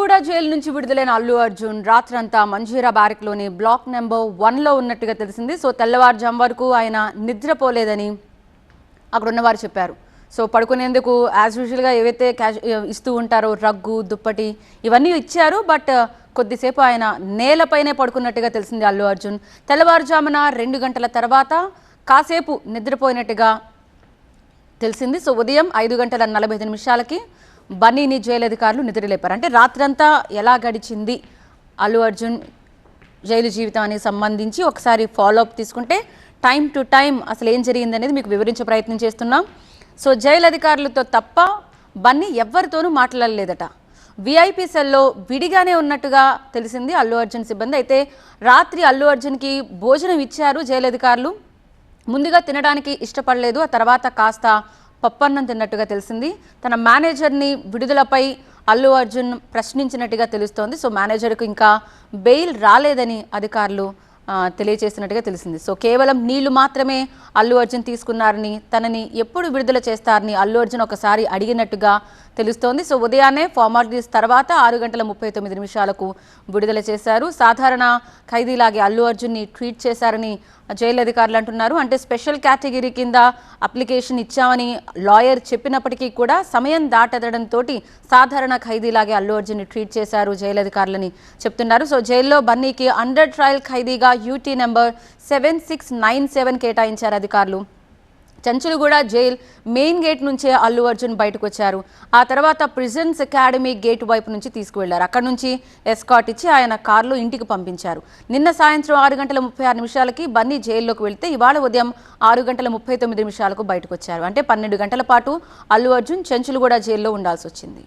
Chenchalguda jail నుంచి విడుదలైన అల్లు అర్జున్ రాత్రంతా మంజీరా బ్యారక్లోని బ్లాక్ నెంబర్ 1లో ఉన్నట్టుగా తెలిసింది. సో తెల్లవారుజాము వరకు ఆయన నిద్రపోలేదని అక్కడ ఉన్నవారు చెప్పారు. సో పడుకునేందుకు యాజ్ యూజువల్గా ఏవైతే ఇస్తూ ఉంటారో రగ్గు దుప్పటి ఇవన్నీ ఇచ్చారు. బట్ కొద్దిసేపు ఆయన నేలపైనే పడుకున్నట్టుగా తెలిసింది అల్లు అర్జున్. తెల్లవారుజామున 2 గంటల తర్వాత కాసేపు నిద్రపోయినట్టుగా తెలిసింది. సో ఉదయం 5:45 బన్నీని జైలు అధికారులు నిద్రలేపారు. అంటే రాత్రంతా ఎలా గడిచింది అల్లు అర్జున్ జైలు జీవితానికి సంబంధించి ఒకసారి ఫాలోఅప్ తీసుకుంటే టైం టు టైం అసలు ఏం జరిగింది అనేది మీకు వివరించే ప్రయత్నం చేస్తున్నాం. సో జైలు అధికారులతో తప్ప బన్నీ ఎవరితోనూ మాట్లాడలేదట. విఐపి సెల్లో విడిగానే ఉన్నట్టుగా తెలిసింది అల్లు అర్జున్ సిబ్బంది. అయితే రాత్రి అల్లు అర్జున్కి భోజనం ఇచ్చారు జైలు అధికారులు. ముందుగా తినడానికి ఇష్టపడలేదు. ఆ తర్వాత కాస్త పప్పన్నం తిన్నట్టుగా తెలిసింది. తన మేనేజర్ని విడుదలపై అల్లు అర్జున్ ప్రశ్నించినట్టుగా తెలుస్తోంది. సో మేనేజర్కు ఇంకా బెయిల్ రాలేదని అధికారులు తెలియజేసినట్టుగా తెలిసింది. సో కేవలం నీళ్లు మాత్రమే అల్లు అర్జున్ తీసుకున్నారని, తనని ఎప్పుడు విడుదల చేస్తారని అల్లు అర్జున్ ఒకసారి అడిగినట్టుగా తెలుస్తోంది. సో ఉదయాన్నే ఫార్మాలిటీస్ తర్వాత 6:39 విడుదల చేశారు. సాధారణ ఖైదీలాగే అల్లు అర్జున్ని ట్రీట్ చేశారని జైలు అధికారులు అంటున్నారు. అంటే స్పెషల్ కేటగిరీ కింద అప్లికేషన్ ఇచ్చామని లాయర్ చెప్పినప్పటికీ కూడా సమయం దాటడంతో సాధారణ ఖైదీలాగే అల్లు అర్జున్ని ట్రీట్ చేశారు జైలు అధికారులని చెప్తున్నారు. సో జైల్లో బన్నీకి అండర్ ట్రయల్ ఖైదీగా యూటీ నెంబర్ 7697 కేటాయించారు అధికారులు. చెంచులగూడ జైల్ మెయిన్ గేట్ నుంచే అల్లు అర్జున్ బయటకు వచ్చారు. ఆ తర్వాత ప్రిజన్స్ అకాడమీ గేట్ వైపు నుంచి తీసుకువెళ్లారు. అక్కడ నుంచి ఎస్కాట్ ఇచ్చి ఆయన కారులో ఇంటికి పంపించారు. నిన్న సాయంత్రం 6:36 బన్నీ జైల్లోకి వెళ్తే ఇవాళ ఉదయం 6:39 బయటకు వచ్చారు. అంటే 12 గంటల పాటు అల్లు అర్జున్ చెంచులగూడ జైల్లో ఉండాల్సి వచ్చింది.